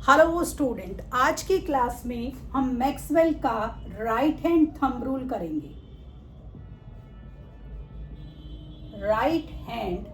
Hello student, आज की class में हम मैक्सवेल का राइट हैंड थंब रूल करेंगे। राइट हैंड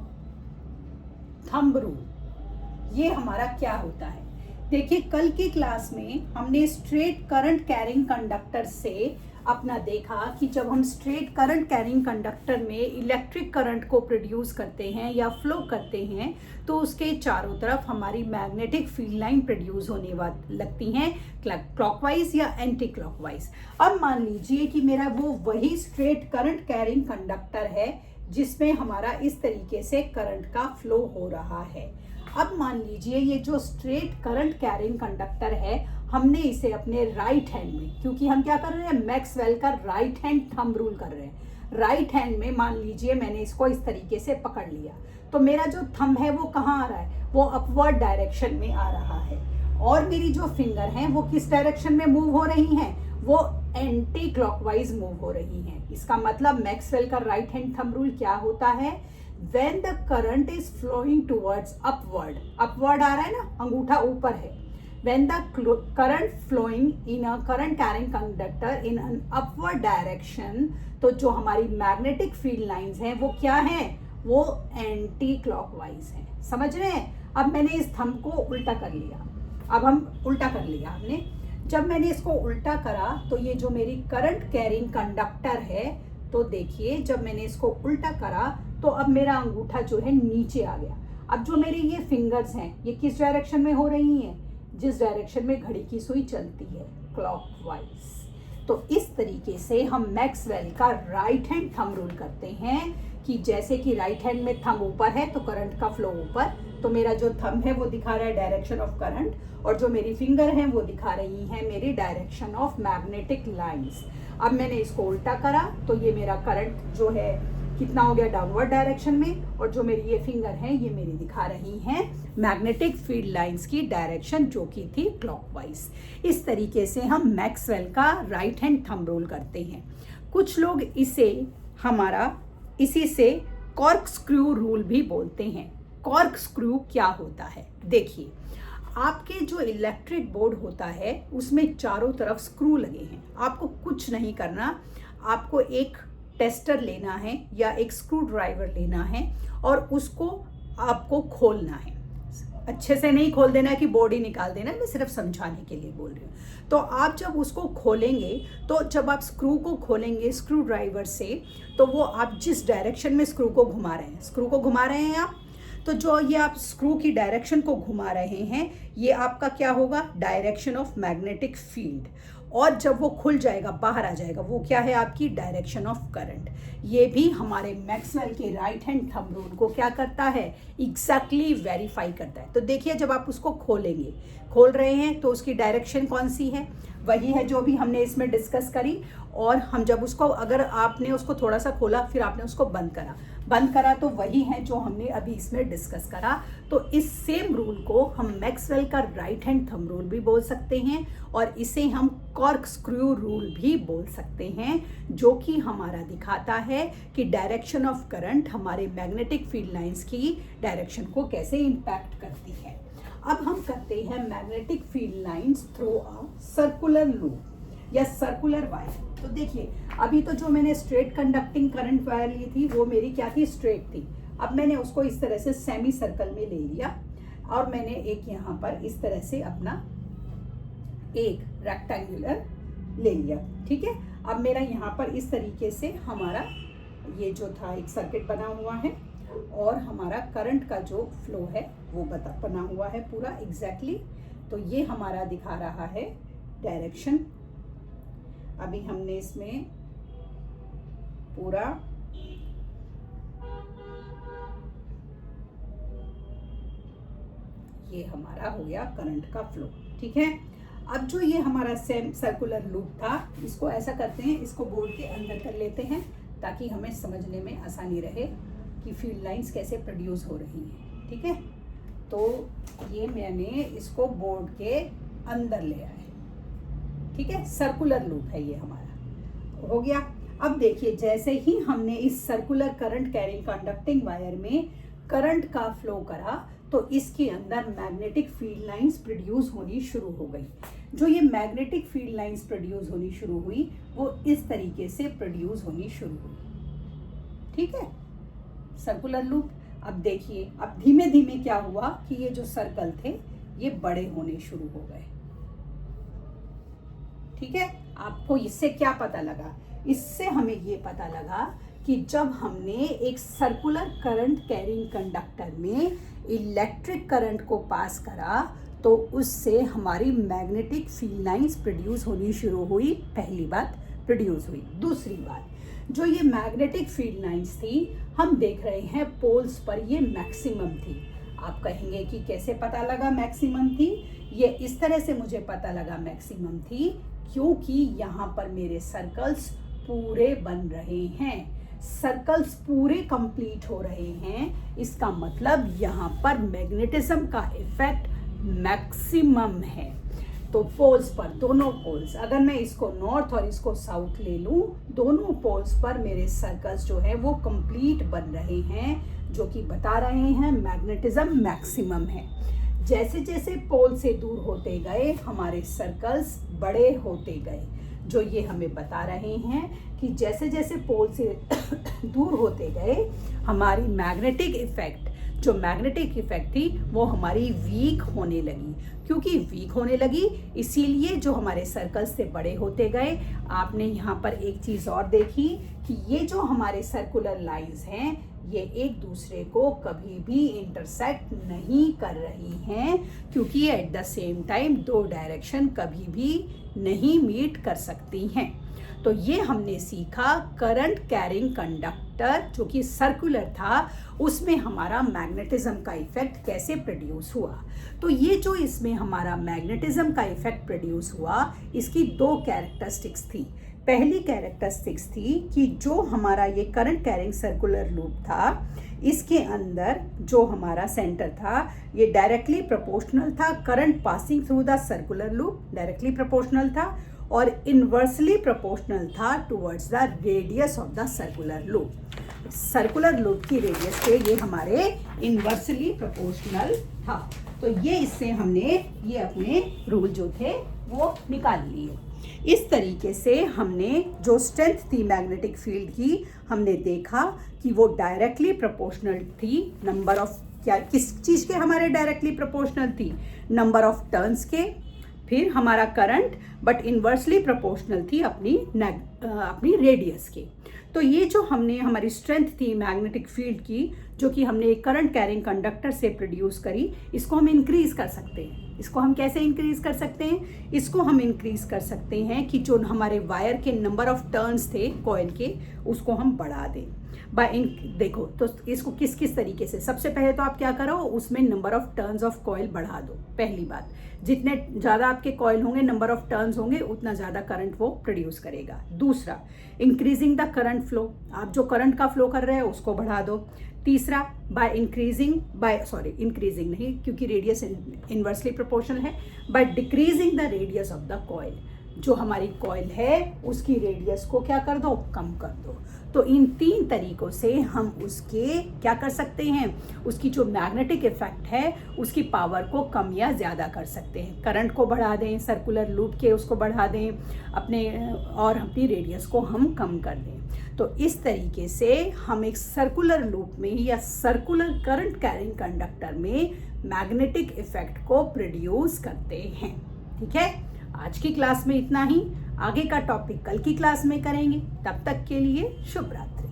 थंब रूल ये हमारा क्या होता है? देखिए, कल की क्लास में हमने स्ट्रेट करंट कैरिंग कंडक्टर से अपना देखा कि जब हम स्ट्रेट करंट कैरिंग कंडक्टर में इलेक्ट्रिक करंट को प्रोड्यूस करते हैं या फ्लो करते हैं तो उसके चारों तरफ हमारी मैग्नेटिक फील्ड लाइन प्रोड्यूस होने लगती हैं, क्लॉकवाइज या एंटी क्लॉकवाइज। अब मान लीजिए कि मेरा वो वही स्ट्रेट करंट कैरिंग कंडक्टर है जिसमें हमारा इस तरीके से करंट का फ्लो हो रहा है। अब मान लीजिए ये जो स्ट्रेट करंट कैरिंग कंडक्टर है, हमने इसे अपने राइट हैंड में, क्योंकि हम क्या कर रहे हैं, मैक्सवेल का राइट हैंड थंब रूल कर रहे हैं। राइट हैंड में मान लीजिए मैंने इसको इस तरीके से पकड़ लिया तो मेरा जो थंब है वो कहाँ आ रहा है, वो अपवर्ड डायरेक्शन में आ रहा है। और मेरी जो फिंगर हैं वो किस डायरेक्शन में मूव हो रही हैं, वो एंटी क्लॉकवाइज मूव हो रही हैं। इसका मतलब मैक्सवेल का राइट हैंड थंब रूल क्या होता है, when the current is flowing towards upward आ रहा है ना, अंगूठा ऊपर है। when the current flowing in a current carrying conductor in an upward direction, तो जो हमारी मैग्नेटिक फील्ड लाइंस हैं वो क्या हैं, वो एंटी क्लॉकवाइज हैं। समझ रहे हैं? अब मैंने इस थंब को उल्टा कर लिया। अब हम उल्टा कर लिया हमने। जब मैंने इसको उल्टा करा तो ये जो मेरी करंट कैरिंग कंडक्टर है, तो देखिए जब मैंने इसको उल्टा करा तो अब मेरा अंगूठा जो है नीचे आ गया। अब जो मेरी ये फिंगर्स हैं ये किस डायरेक्शन में हो रही हैं, जिस डायरेक्शन में घड़ी की सुई चलती है, क्लॉकवाइज। तो इस तरीके से हम मैक्सवेल का राइट हैंड थंब रूल करते हैं कि जैसे कि राइट हैंड में थंब ऊपर है तो करंट का फ्लो ऊपर, तो मेरा जो थंब है वो दिखा रहा है डायरेक्शन ऑफ करंट, और जो मेरी फिंगर हैं वो दिखा रही हैं मेरी डायरेक्शन ऑफ मैग्नेटिक लाइंस। अब मैंने इसको उल्टा करा तो ये मेरा करंट जो है कितना हो गया, डाउनवर्ड डायरेक्शन में, और जो मेरी ये फिंगर है ये मेरी दिखा रही हैं मैग्नेटिक फील्ड लाइंस की डायरेक्शन जो कि थी क्लॉकवाइज। इस तरीके से हम मैक्सवेल का राइट हैंड थंब रूल करते हैं। कुछ लोग इसी से कॉर्क स्क्रू रूल भी बोलते हैं। कॉर्क स्क्रू क्या होता है, देखिए आपके जो इलेक्ट्रिक बोर्ड होता है उसमें चारों तरफ स्क्रू लगे हैं। आपको कुछ नहीं करना, आपको एक टेस्टर लेना है या एक स्क्रू ड्राइवर लेना है और उसको आपको खोलना है। अच्छे से नहीं खोल देना कि बोर्ड ही निकाल देना, मैं सिर्फ समझाने के लिए बोल रही हूँ। तो आप जब उसको खोलेंगे तो जब आप स्क्रू को खोलेंगे स्क्रू ड्राइवर से, तो वो आप जिस डायरेक्शन में स्क्रू को घुमा रहे हैं आप, तो जो ये आप स्क्रू की डायरेक्शन को घुमा रहे हैं ये आपका क्या होगा, डायरेक्शन ऑफ मैग्नेटिक फील्ड। और जब वो खुल जाएगा, बाहर आ जाएगा, वो क्या है, आपकी डायरेक्शन ऑफ करंट। ये भी हमारे मैक्सवेल के राइट हैंड थंब रूल को क्या करता है, एग्जैक्टली वेरीफाई करता है। तो देखिए जब आप उसको खोल रहे हैं तो उसकी डायरेक्शन कौन सी है, वही है जो भी हमने इसमें डिस्कस करी। और हम जब उसको, अगर आपने उसको थोड़ा सा खोला फिर आपने उसको बंद करा तो वही है जो हमने अभी इसमें डिस्कस करा। तो इस सेम रूल को हम मैक्सवेल का राइट हैंड थंब रूल भी बोल सकते हैं और इसे हम कॉर्क स्क्रू रूल भी बोल सकते हैं, जो कि हमारा दिखाता है कि डायरेक्शन ऑफ करंट हमारे मैग्नेटिक फील्ड लाइंस की डायरेक्शन को कैसे इम्पैक्ट करती है। अब हम करते हैं magnetic field lines through a circular loop या सर्कुलर वायर। तो देखिए अभी तो जो मैंने स्ट्रेट कंडक्टिंग करंट वायर ली थी वो मेरी क्या थी, स्ट्रेट थी। अब मैंने उसको इस तरह से सेमी सर्कल में ले लिया और मैंने एक यहाँ पर इस तरह से अपना एक रेक्टेंगुलर ले लिया, ठीक है। अब मेरा यहाँ पर इस तरीके से हमारा ये जो था एक सर्किट बना हुआ है और हमारा करंट का जो फ्लो है वो बना हुआ है पूरा एग्जैक्टली। तो ये हमारा दिखा रहा है डायरेक्शन। अभी हमने इसमें पूरा ये हमारा हो गया करंट का फ्लो, ठीक है। अब जो ये हमारा सेम सर्कुलर लूप था, इसको ऐसा करते हैं, इसको बोर्ड के अंदर कर लेते हैं ताकि हमें समझने में आसानी रहे कि फील्ड लाइंस कैसे प्रोड्यूस हो रही हैं, ठीक है। तो ये मैंने इसको बोर्ड के अंदर ले आए, ठीक है। सर्कुलर लूप है ये हमारा, हो गया। अब देखिए जैसे ही हमने इस circular current carrying conducting wire में करंट का फ्लो करा तो इसके अंदर मैग्नेटिक फील्ड लाइंस प्रोड्यूस होनी शुरू हो गई। जो ये मैग्नेटिक फील्ड लाइंस प्रोड्यूस होनी शुरू हुई वो इस तरीके से प्रोड्यूस होनी शुरू हुई। ठीक है, सर्कुलर लूप। अब देखिए, अब धीमे धीमे क्या हुआ कि ये जो सर्कल थे ये बड़े होने शुरू हो गए। ठीक है, आपको इससे क्या पता लगा? इससे हमें ये पता लगा कि जब हमने एक सर्कुलर करंट कैरिंग कंडक्टर में इलेक्ट्रिक करंट को पास करा तो उससे हमारी मैग्नेटिक फील्ड लाइंस प्रोड्यूस होनी शुरू हुई। पहली बात प्रोड्यूस हुई। दूसरी बात, जो ये मैग्नेटिक फील्ड लाइंस थी, हम देख रहे हैं पोल्स पर ये मैक्सिमम थी। आप कहेंगे कि कैसे पता लगा मैक्सिमम थी? ये इस तरह से मुझे पता लगा मैक्सिमम थी क्योंकि यहाँ पर मेरे सर्कल्स पूरे बन रहे हैं। सर्कल्स पूरे कंप्लीट हो रहे हैं, इसका मतलब यहाँ पर मैग्नेटिज्म का इफेक्ट मैक्सिमम है। तो पोल्स पर, दोनों पोल्स, अगर मैं इसको नॉर्थ और इसको साउथ ले लूँ, दोनों पोल्स पर मेरे सर्कल्स जो है वो कंप्लीट बन रहे हैं, जो कि बता रहे हैं मैग्नेटिज्म मैक्सिमम है। जैसे जैसे पोल से दूर होते गए हमारे सर्कल्स बड़े होते गए, जो ये हमें बता रहे हैं कि जैसे जैसे पोल से दूर होते गए हमारी मैग्नेटिक इफेक्ट, जो मैग्नेटिक इफेक्ट थी वो हमारी वीक होने लगी। क्योंकि वीक होने लगी इसीलिए जो हमारे सर्कल्स से बड़े होते गए। आपने यहाँ पर एक चीज़ और देखी कि ये जो हमारे सर्कुलर लाइंस हैं ये एक दूसरे को कभी भी इंटरसेक्ट नहीं कर रही हैं, क्योंकि एट द सेम टाइम दो डायरेक्शन कभी भी नहीं मीट कर सकती हैं। तो ये हमने सीखा करंट कैरिंग कंडक्टर जो कि सर्कुलर था, उसमें हमारा मैग्नेटिज्म का इफेक्ट कैसे प्रोड्यूस हुआ। तो ये जो इसमें हमारा मैग्नेटिज्म का इफेक्ट प्रोड्यूस हुआ, इसकी दो कैरेक्टरिस्टिक्स थी। पहली कैरेक्टरिस्टिक्स थी कि जो हमारा ये करंट कैरिंग सर्कुलर लूप था, इसके अंदर जो हमारा सेंटर था ये डायरेक्टली प्रोपोर्शनल था, current passing through the circular loop directly proportional था और इनवर्सली प्रोपोर्शनल था towards the radius of the circular loop. Circular loop की रेडियस पे ये हमारे इनवर्सली प्रोपोर्शनल था। तो ये इससे हमने ये अपने रूल जो थे वो निकाल लिए। इस तरीके से हमने जो स्ट्रेंथ थी मैग्नेटिक फील्ड की, हमने देखा कि वो डायरेक्टली प्रोपोर्शनल थी नंबर ऑफ, क्या किस चीज़ के हमारे डायरेक्टली प्रोपोर्शनल थी? नंबर ऑफ टर्न्स के। फिर हमारा करंट बट इन्वर्सली प्रोपोर्शनल थी अपनी रेडियस के। तो ये जो हमने हमारी स्ट्रेंथ थी मैग्नेटिक फील्ड की, जो कि हमने एक करंट कैरिंग कंडक्टर से प्रोड्यूस करी, इसको हम इंक्रीज कर सकते हैं। इसको हम कैसे इंक्रीज कर सकते हैं? इसको हम इंक्रीज कर सकते हैं कि जो हमारे वायर के नंबर ऑफ टर्न्स थे कॉइल के, उसको हम बढ़ा दें। देखो तो इसको किस किस तरीके से, सबसे पहले तो आप क्या करो, उसमें number of turns of coil बढ़ा दो। पहली बात, जितने ज़्यादा आपके कॉइल होंगे, नंबर ऑफ टर्न्स होंगे, उतना ज़्यादा करंट वो प्रोड्यूस करेगा। दूसरा, इंक्रीजिंग द करंट फ्लो, आप जो करंट का फ्लो कर रहे हैं उसको बढ़ा दो। तीसरा, इंक्रीजिंग नहीं क्योंकि रेडियस इनवर्सली प्रोपोर्शनल है, by decreasing the radius of the coil, जो हमारी कॉइल है उसकी रेडियस को क्या कर दो, कम कर दो। तो इन तीन तरीकों से हम उसके क्या कर सकते हैं, उसकी जो मैग्नेटिक इफेक्ट है उसकी पावर को कम या ज़्यादा कर सकते हैं। करंट को बढ़ा दें, सर्कुलर लूप के उसको बढ़ा दें और अपनी रेडियस को हम कम कर दें। तो इस तरीके से हम एक सर्कुलर लूप में या सर्कुलर करंट कैरिंग कंडक्टर में मैग्नेटिक इफेक्ट को प्रोड्यूस करते हैं। ठीक है, आज की क्लास में इतना ही। आगे का टॉपिक कल की क्लास में करेंगे। तब तक के लिए शुभ रात्रि।